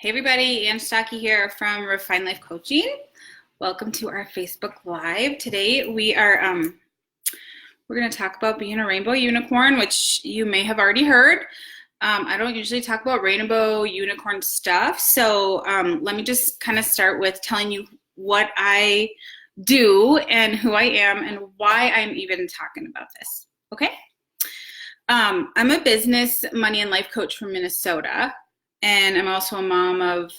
Hey everybody, Ann Stocke here from Refine Life Coaching. Welcome to our Facebook Live. Today we're going to talk about being a rainbow unicorn, which you may have already heard. I don't usually talk about rainbow unicorn stuff, so let me just kind of start with telling you what I do and who I am and why I'm even talking about this. Okay? I'm a business, money, and life coach from Minnesota. And I'm also a mom of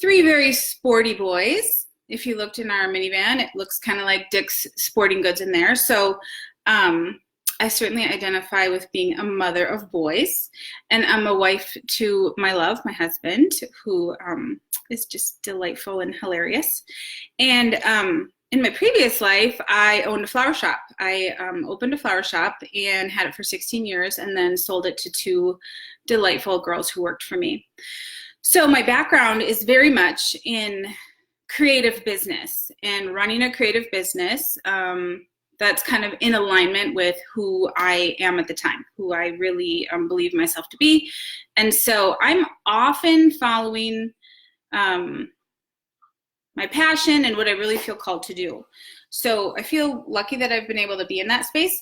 3 very sporty boys. If you looked in our minivan, it looks kind of like Dick's Sporting Goods in there. So I certainly identify with being a mother of boys. And I'm a wife to my love, my husband, who is just delightful and hilarious. And in my previous life, I owned a flower shop. I opened a flower shop and had it for 16 years and then sold it to 2 delightful girls who worked for me. So my background is very much in creative business and running a creative business that's kind of in alignment with who I am at the time, who I really believe myself to be. And so I'm often following my passion and what I really feel called to do. So I feel lucky that I've been able to be in that space.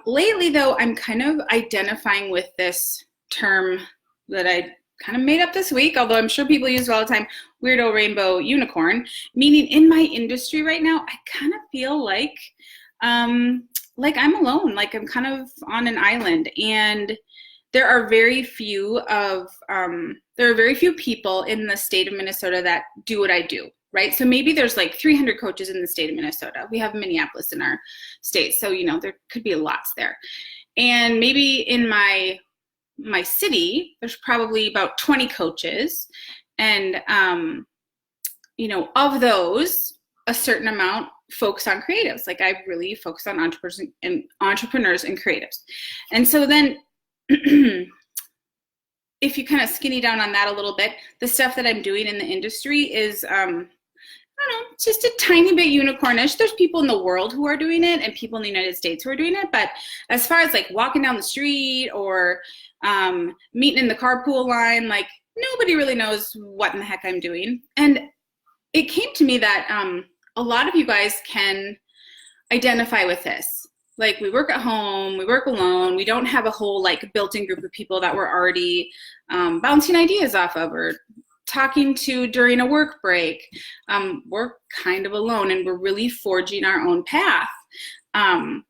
Lately though, I'm kind of identifying with this term that I kind of made up this week, although I'm sure people use it all the time, Weirdo-Rainbow-Unicorn, meaning in my industry right now, I kind of feel like I'm alone, like I'm kind of on an island, and there are very few people in the state of Minnesota that do what I do. Right? So maybe there's like 300 coaches in the state of Minnesota. We have Minneapolis in our state. So, there could be lots there. And maybe in my city, there's probably about 20 coaches. And, of those, a certain amount focus on creatives. Like I really focus on entrepreneurs and creatives. And so then if you kind of skinny down on that a little bit, the stuff that I'm doing in the industry is, I don't know, it's just a tiny bit unicornish. There's people in the world who are doing it and people in the United States who are doing it. But as far as like walking down the street or meeting in the carpool line, like nobody really knows what in the heck I'm doing. And it came to me that a lot of you guys can identify with this. Like we work at home, we work alone, we don't have a whole like built-in group of people that we're already bouncing ideas off of or talking to during a work break. We're kind of alone and we're really forging our own path. And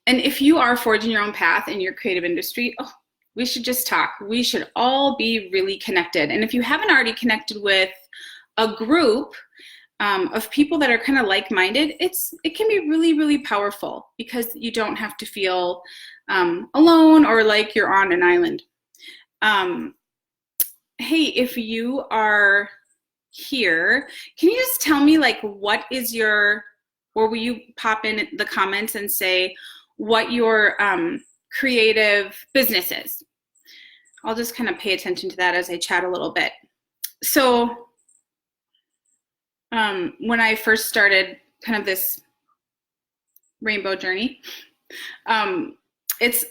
if you are forging your own path in your creative industry, we should just talk. We should all be really connected. And if you haven't already connected with a group of people that are kind of like-minded, it can be really, really powerful because you don't have to feel alone or like you're on an island. Hey, if you are here, can you just tell me like or will you pop in the comments and say what your creative business is? I'll just kind of pay attention to that as I chat a little bit. So when I first started kind of this rainbow journey, I've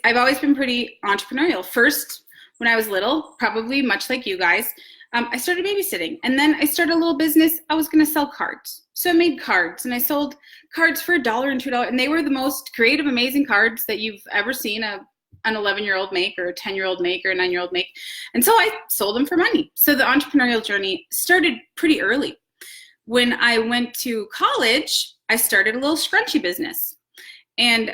always been pretty entrepreneurial. First, when I was little, probably much like you guys, I started babysitting. And then I started a little business. I was going to sell cards. So I made cards and I sold cards for $1 and $2. And they were the most creative, amazing cards that you've ever seen an 11-year-old make or a 10-year-old make or a 9-year-old make. And so I sold them for money. So the entrepreneurial journey started pretty early. When I went to college, I started a little scrunchie business. And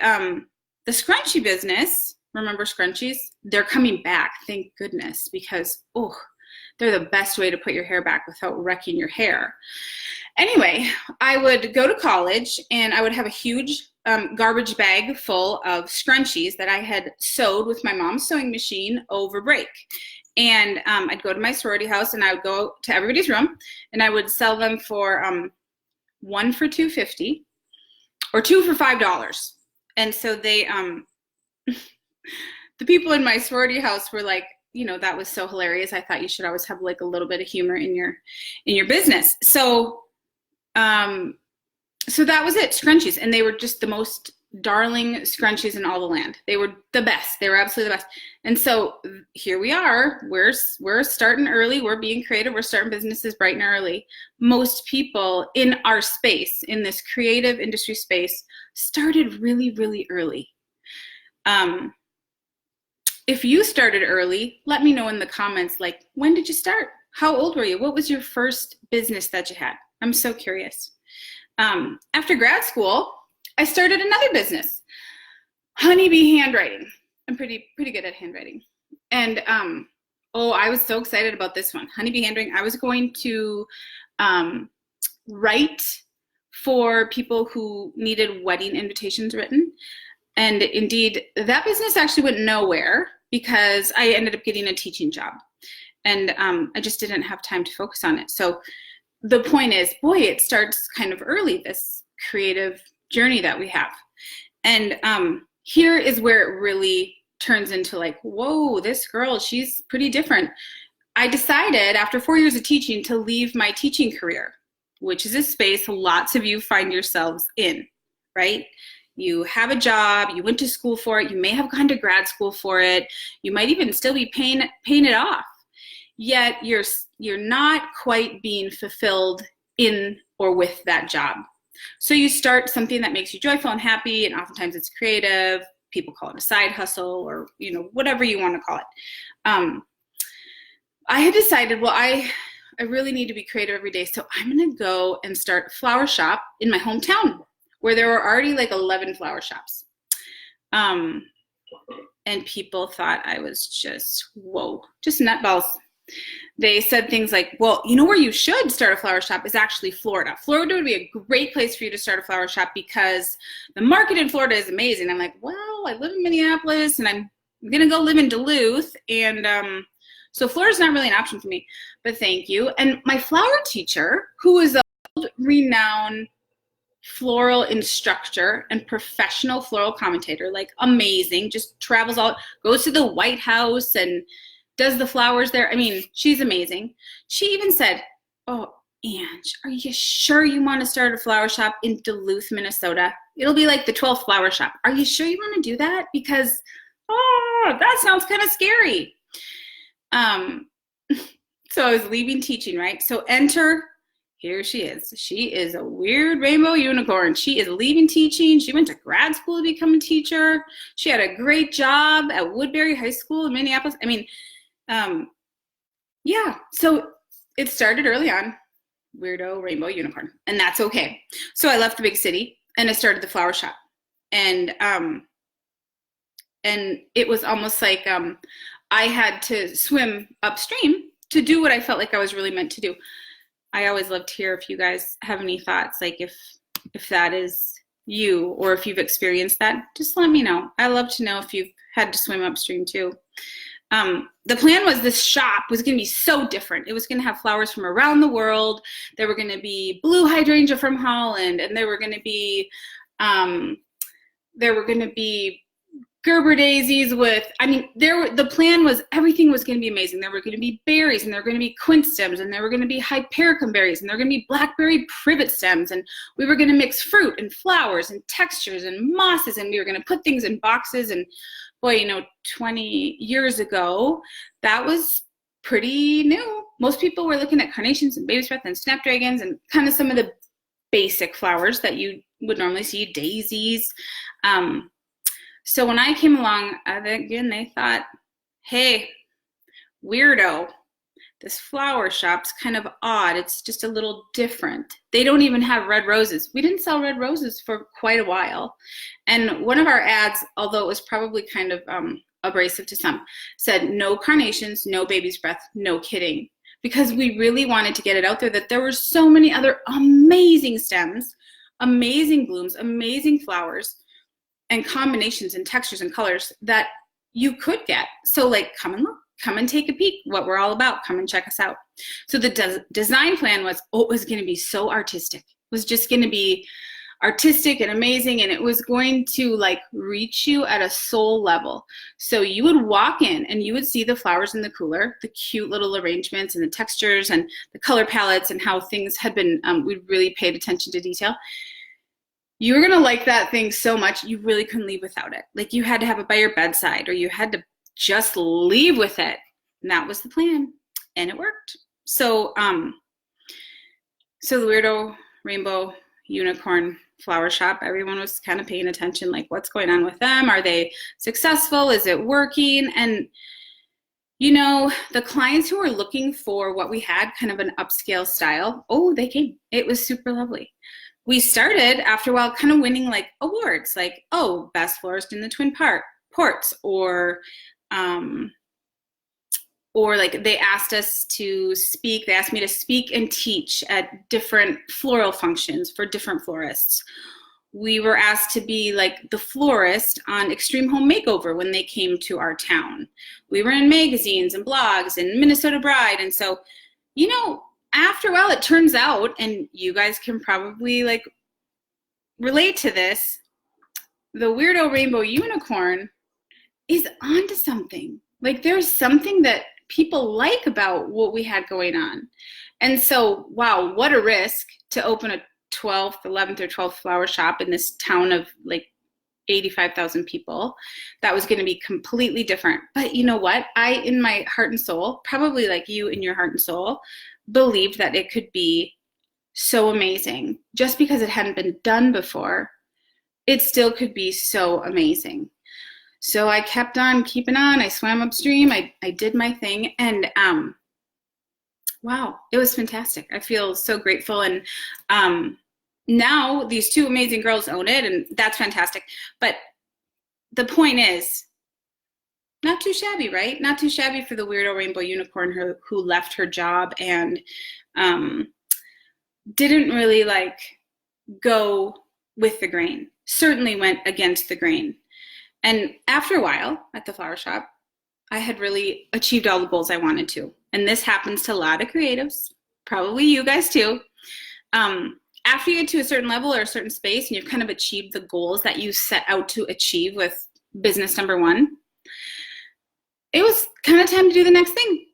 the scrunchie business, remember scrunchies? They're coming back, thank goodness, because they're the best way to put your hair back without wrecking your hair. Anyway, I would go to college and I would have a huge garbage bag full of scrunchies that I had sewed with my mom's sewing machine over break. And I'd go to my sorority house and I would go to everybody's room and I would sell them for 1 for $2.50 or 2 for $5. And so they the people in my sorority house were like, that was so hilarious. I thought you should always have like a little bit of humor in your business. So that was it, scrunchies. And they were just the most darling scrunchies in all the land. They were the best. They were absolutely the best. And so here we are. We're starting early. We're being creative. We're starting businesses bright and early. Most people in our space, in this creative industry space, started really, really early. If you started early, let me know in the comments, like, when did you start? How old were you? What was your first business that you had? I'm so curious. After grad school, I started another business, honeybee handwriting. I'm pretty good at handwriting. And I was so excited about this one, honeybee handwriting. I was going to write for people who needed wedding invitations written. And indeed, that business actually went nowhere because I ended up getting a teaching job. And I just didn't have time to focus on it. So the point is, boy, it starts kind of early, this creative journey that we have. And here is where it really turns into like, whoa, this girl, she's pretty different. I decided after 4 years of teaching to leave my teaching career, which is a space lots of you find yourselves in, right? You have a job, you went to school for it, you may have gone to grad school for it, you might even still be paying it off. Yet you're not quite being fulfilled in or with that job. So you start something that makes you joyful and happy, and oftentimes it's creative. People call it a side hustle, or whatever you want to call it. I had decided, well, I really need to be creative every day, so I'm gonna go and start a flower shop in my hometown, where there were already like 11 flower shops. And people thought I was just, whoa, just nutballs. They said things like, well, where you should start a flower shop is actually Florida. Florida would be a great place for you to start a flower shop because the market in Florida is amazing. I'm like, well, I live in Minneapolis and I'm gonna go live in Duluth. And so Florida's not really an option for me, but thank you. And my flower teacher, who is a renowned floral instructor and professional floral commentator, like amazing, just travels out, goes to the White House and does the flowers there. I mean, she's amazing. She even said, oh, Ange, are you sure you want to start a flower shop in Duluth, Minnesota? It'll be like the 12th flower shop. Are you sure you want to do that? Because, that sounds kind of scary. So I was leaving teaching, right? So enter, here she is. She is a weird rainbow unicorn. She is leaving teaching. She went to grad school to become a teacher. She had a great job at Woodbury High School in Minneapolis. I mean, yeah, so it started early on, Weirdo-Rainbow-Unicorn, and that's okay. So I left the big city and I started the flower shop. And it was almost like I had to swim upstream to do what I felt like I was really meant to do. I always love to hear if you guys have any thoughts, like if that is you or if you've experienced that, just let me know. I love to know if you've had to swim upstream too. The plan was this shop was going to be so different. It was going to have flowers from around the world. There were going to be blue hydrangea from Holland, and there were going to be Gerber daisies with, the plan was everything was going to be amazing. There were going to be berries, and there were going to be quince stems, and there were going to be hypericum berries, and there were going to be blackberry privet stems, and we were going to mix fruit and flowers and textures and mosses, and we were going to put things in boxes. And boy, 20 years ago, that was pretty new. Most people were looking at carnations and baby's breath and snapdragons and kind of some of the basic flowers that you would normally see, daisies. So when I came along, again, they thought, hey, weirdo, this flower shop's kind of odd. It's just a little different. They don't even have red roses. We didn't sell red roses for quite a while. And one of our ads, although it was probably kind of abrasive to some, said no carnations, no baby's breath, no kidding. Because we really wanted to get it out there that there were so many other amazing stems, amazing blooms, amazing flowers, and combinations and textures and colors that you could get. So like, come and look. Come and take a peek what we're all about. Come and check us out. So the design plan was, it was going to be so artistic. It was just going to be artistic and amazing, and it was going to like reach you at a soul level. So you would walk in and you would see the flowers in the cooler, the cute little arrangements and the textures and the color palettes and how things had been, we really paid attention to detail. you were going to like that thing so much you really couldn't leave without it. Like you had to have it by your bedside, or you had to just leave with it. And that was the plan, and it worked. So the Weirdo Rainbow Unicorn flower shop, everyone was kind of paying attention, like what's going on with them? Are they successful? Is it working? And you know, the clients who were looking for what we had, kind of an upscale style, oh, they came. It was super lovely. We started after a while kind of winning like awards, like, oh, best florist in the Twin Ports, or like they asked us to speak, they asked me to speak and teach at different floral functions for different florists. We were asked to be like the florist on Extreme Home Makeover when they came to our town. We were in magazines and blogs and Minnesota Bride. And so, you know, after a while it turns out, and you guys can probably like relate to this, the Weirdo-Rainbow-Unicorn is onto something. Like there's something that people like about what we had going on. And so, wow, what a risk to open a 11th or 12th flower shop in this town of like 85,000 people. That was going to be completely different. But you know what? I, in my heart and soul, probably like you in your heart and soul, believed that it could be so amazing. Just because it hadn't been done before, it still could be so amazing. So I kept on keeping on. I swam upstream. I did my thing. And wow, it was fantastic. I feel so grateful. And now these two amazing girls own it, and that's fantastic. But the point is, not too shabby, right? Not too shabby for the Weirdo-Rainbow-Unicorn who left her job and didn't really like go with the grain. Certainly went against the grain. And after a while at the flower shop, I had really achieved all the goals I wanted to. And this happens to a lot of creatives, probably you guys too. After you get to a certain level or a certain space and you've kind of achieved the goals that you set out to achieve with business number one, it was kind of time to do the next thing.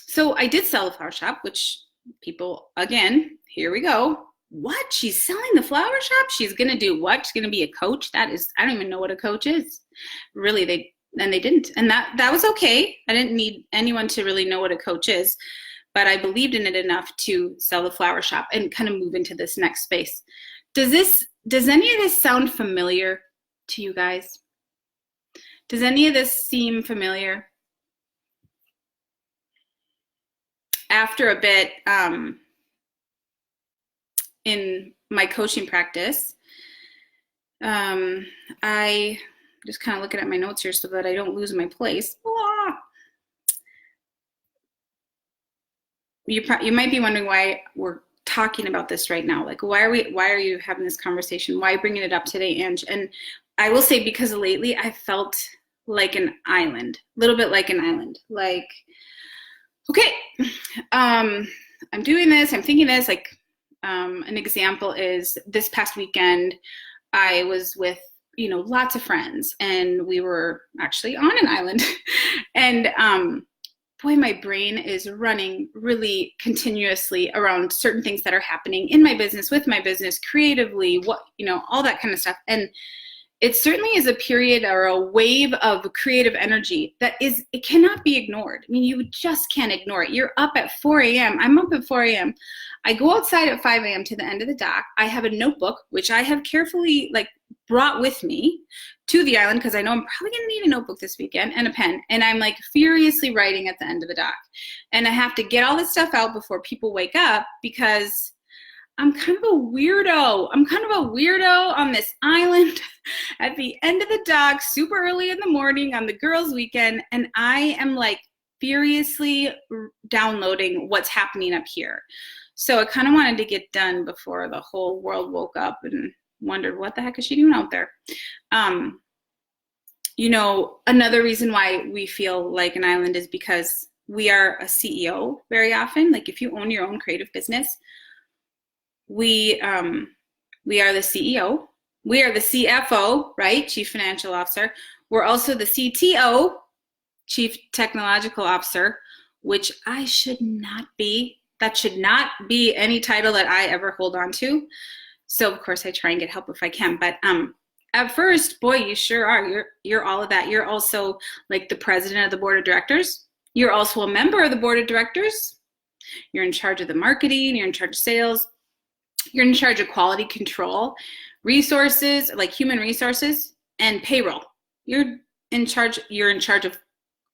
So I did sell the flower shop, which people, again, here we go. What? She's selling the flower shop? She's going to do what? She's going to be a coach? That is, I don't even know what a coach is. Really, they didn't. And that was okay. I didn't need anyone to really know what a coach is, but I believed in it enough to sell the flower shop and kind of move into this next space. Does any of this sound familiar to you guys? Does any of this seem familiar? After a bit, in my coaching practice, I just kind of looking at my notes here so that I don't lose my place. You might be wondering why we're talking about this right now. Like, why are you having this conversation? Why bringing it up today, Ange? And I will say, because lately I felt like an island, a little bit like an island. Like, okay, I'm doing this, I'm thinking this, like, an example is this past weekend, I was with, lots of friends, and we were actually on an island. And boy, my brain is running really continuously around certain things that are happening in my business, with my business, creatively, all that kind of stuff. And it certainly is a period or a wave of creative energy it cannot be ignored. I mean, you just can't ignore it. You're up at 4 a.m. I'm up at 4 a.m. I go outside at 5 a.m. to the end of the dock. I have a notebook, which I have carefully brought with me to the island because I know I'm probably going to need a notebook this weekend and a pen. And I'm furiously writing at the end of the dock. And I have to get all this stuff out before people wake up because I'm kind of a weirdo. I'm kind of a weirdo on this island at the end of the dock, super early in the morning on the girls' weekend. And I am furiously downloading what's happening up here. So I kind of wanted to get done before the whole world woke up and wondered, what the heck is she doing out there? Another reason why we feel like an island is because we are a CEO very often. If you own your own creative business, we are the CEO. We are the CFO, right? Chief Financial Officer. We're also the CTO, Chief Technological Officer, which I should not be. That should not be any title that I ever hold on to. So of course I try and get help if I can. But at first, boy, you sure are. You're all of that. You're also like the president of the board of directors. You're also a member of the board of directors. You're in charge of the marketing. You're in charge of sales. You're in charge of quality control, resources, like human resources, and payroll. You're in charge of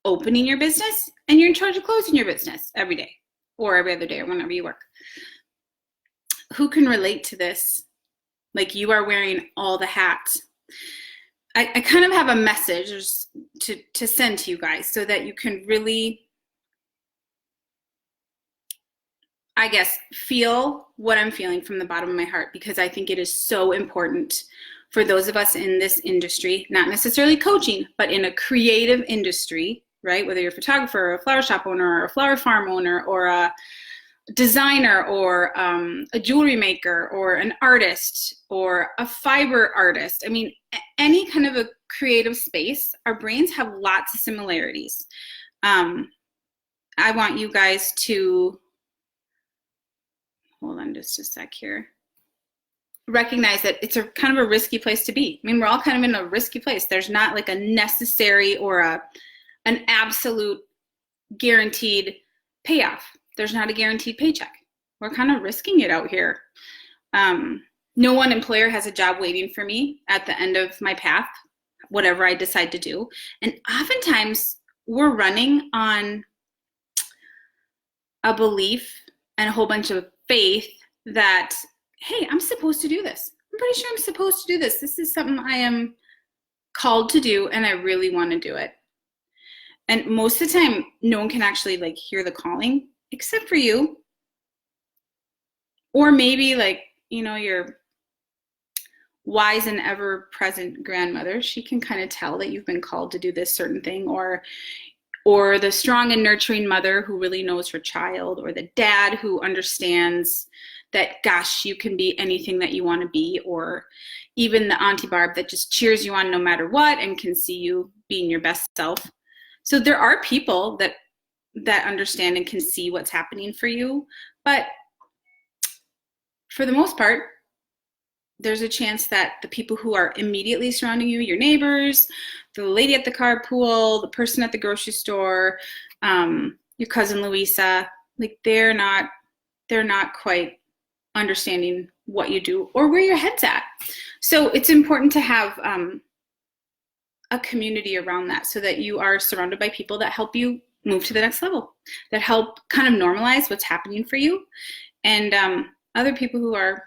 opening your business, and you're in charge of closing your business every day or every other day or whenever you work. Who can relate to this? Like, you are wearing all the hats. I kind of have a message to send to you guys so that you can really, I guess, feel what I'm feeling from the bottom of my heart, because I think it is so important for those of us in this industry, not necessarily coaching, but in a creative industry, right? Whether you're a photographer or a flower shop owner or a flower farm owner or a designer or a jewelry maker or an artist or a fiber artist. I mean, any kind of a creative space, our brains have lots of similarities. I want you guys to, hold on just a sec here, recognize that it's a kind of a risky place to be. I mean, we're all kind of in a risky place. There's not like a necessary or an absolute guaranteed payoff. There's not a guaranteed paycheck. We're kind of risking it out here. No one employer has a job waiting for me at the end of my path, whatever I decide to do. And oftentimes we're running on a belief and a whole bunch of faith that, hey, I'm supposed to do this. I'm pretty sure I'm supposed to do this. This is something I am called to do, and I really want to do it. And most of the time, no one can actually like hear the calling except for you. Or maybe like, you know, your wise and ever-present grandmother. She can kind of tell that you've been called to do this certain thing, or the strong and nurturing mother who really knows her child, or the dad who understands that, gosh, you can be anything that you want to be, or even the Auntie Barb that just cheers you on no matter what and can see you being your best self. So there are people that understand and can see what's happening for you, but for the most part, there's a chance that the people who are immediately surrounding you, your neighbors, the lady at the carpool, the person at the grocery store, your cousin Louisa, like they're not quite understanding what you do or where your head's at. So it's important to have a community around that, so that you are surrounded by people that help you move to the next level, that help kind of normalize what's happening for you, and other people who are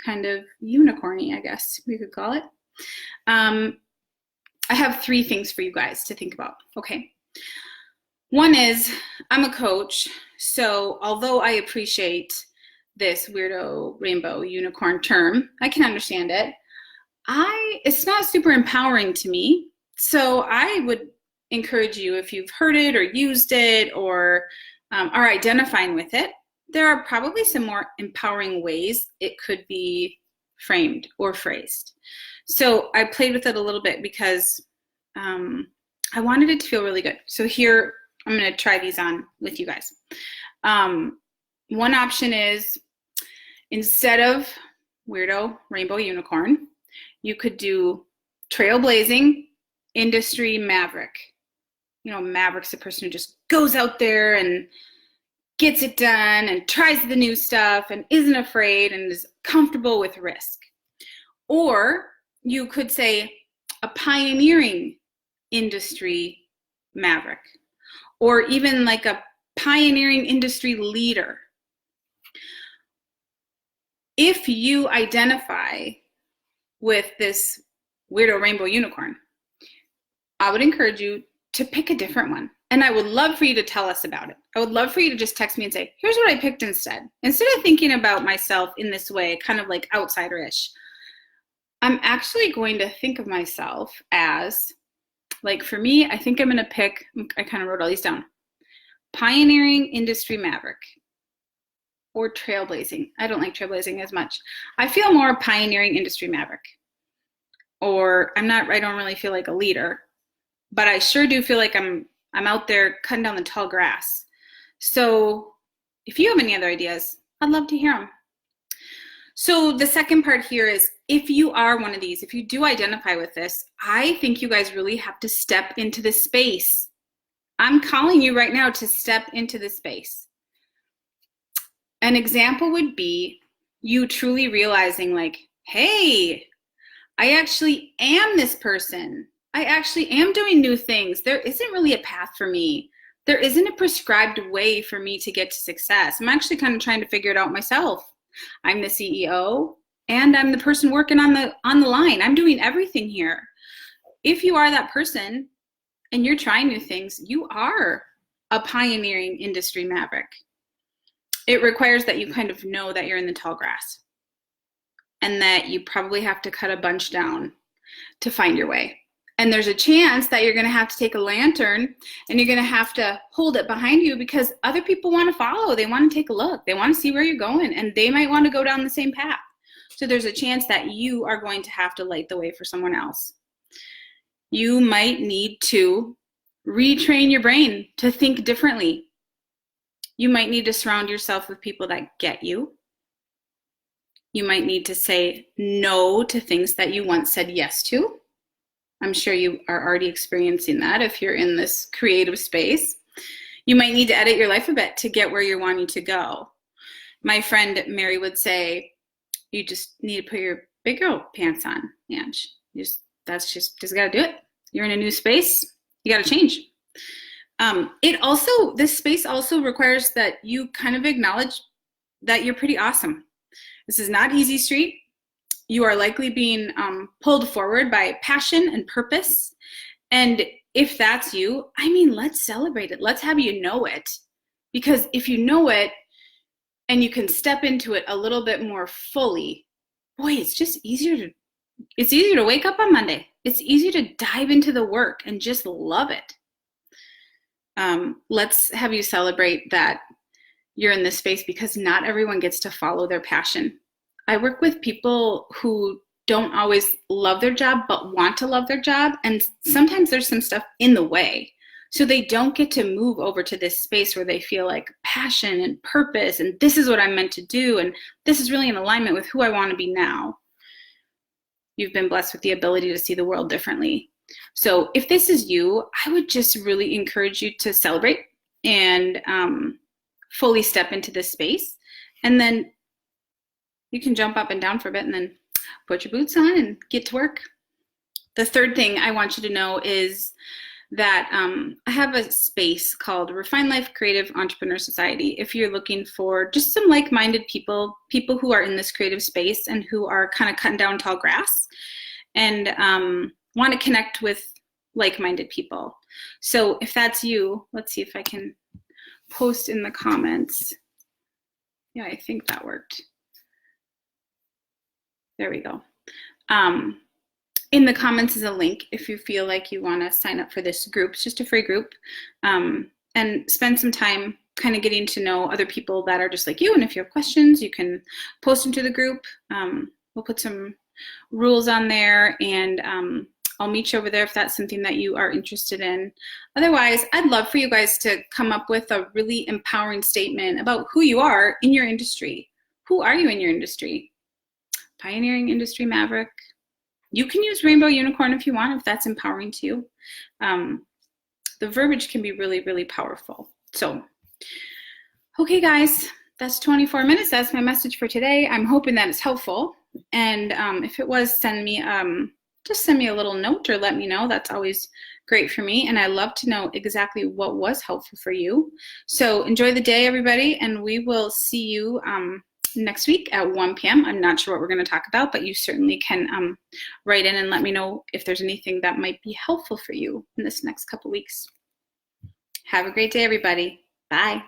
kind of unicorny, I guess we could call it. I have 3 things for you guys to think about. Okay. One is, I'm a coach, so although I appreciate this Weirdo-Rainbow-Unicorn term, I can understand it. It's not super empowering to me. So I would encourage you, if you've heard it or used it or are identifying with it, there are probably some more empowering ways it could be framed or phrased. So I played with it a little bit because I wanted it to feel really good. So here, I'm going to try these on with you guys. One option is, instead of Weirdo Rainbow Unicorn, you could do trailblazing industry maverick. You know, maverick's the person who just goes out there and gets it done and tries the new stuff and isn't afraid and is comfortable with risk. Or you could say a pioneering industry maverick, or even like a pioneering industry leader. If you identify with this Weirdo Rainbow Unicorn, I would encourage you to pick a different one. And I would love for you to tell us about it. I would love for you to just text me and say, here's what I picked instead. Instead of thinking about myself in this way, kind of like outsider-ish, I'm actually going to think of myself as, like for me, I think I'm going to pick, I kind of wrote all these down, pioneering industry maverick or trailblazing. I don't like trailblazing as much. I feel more pioneering industry maverick. Or I don't really feel like a leader, but I sure do feel like I'm out there cutting down the tall grass. So if you have any other ideas, I'd love to hear them. So the second part here is, if you are one of these, if you do identify with this, I think you guys really have to step into this space. I'm calling you right now to step into this space. An example would be you truly realizing like, hey, I actually am this person. I actually am doing new things. There isn't really a path for me. There isn't a prescribed way for me to get to success. I'm actually kind of trying to figure it out myself. I'm the CEO and I'm the person working on the line. I'm doing everything here. If you are that person and you're trying new things, you are a pioneering industry maverick. It requires that you kind of know that you're in the tall grass and that you probably have to cut a bunch down to find your way. And there's a chance that you're going to have to take a lantern and you're going to have to hold it behind you because other people want to follow. They want to take a look. They want to see where you're going, and they might want to go down the same path. So there's a chance that you are going to have to light the way for someone else. You might need to retrain your brain to think differently. You might need to surround yourself with people that get you. You might need to say no to things that you once said yes to. I'm sure you are already experiencing that if you're in this creative space. You might need to edit your life a bit to get where you're wanting to go. My friend Mary would say, you just need to put your big girl pants on, Ange. Just gotta do it. You're in a new space, you gotta change. This space also requires that you kind of acknowledge that you're pretty awesome. This is not easy street. You are likely being pulled forward by passion and purpose. And if that's you, I mean, let's celebrate it. Let's have you know it. Because if you know it and you can step into it a little bit more fully, boy, it's easier to wake up on Monday. It's easier to dive into the work and just love it. Let's have you celebrate that you're in this space because not everyone gets to follow their passion. I work with people who don't always love their job, but want to love their job. And sometimes there's some stuff in the way. So they don't get to move over to this space where they feel like passion and purpose, and this is what I'm meant to do, and this is really in alignment with who I want to be now. You've been blessed with the ability to see the world differently. So if this is you, I would just really encourage you to celebrate and fully step into this space. And then you can jump up and down for a bit and then put your boots on and get to work. The third thing I want you to know is that I have a space called Refined Life Creative Entrepreneur Society. If you're looking for just some like-minded people who are in this creative space and who are kind of cutting down tall grass and want to connect with like-minded people. So if that's you, let's see if I can post in the comments. Yeah, I think that worked. There we go. In the comments is a link if you feel like you want to sign up for this group. It's just a free group, and spend some time kind of getting to know other people that are just like you. And if you have questions, you can post them to the group. We'll put some rules on there, and I'll meet you over there if that's something that you are interested in. Otherwise, I'd love for you guys to come up with a really empowering statement about who you are in your industry. Who are you in your industry? Pioneering industry maverick. You can use rainbow unicorn if you want, if that's empowering to you. The verbiage can be really, really powerful. So, okay guys, that's 24 minutes. That's my message for today. I'm hoping that it's helpful. And if it was, just send me a little note or let me know. That's always great for me. And I love to know exactly what was helpful for you. So enjoy the day, everybody. And we will see you next week at 1 p.m. I'm not sure what we're going to talk about, but you certainly can write in and let me know if there's anything that might be helpful for you in this next couple weeks. Have a great day, everybody. Bye.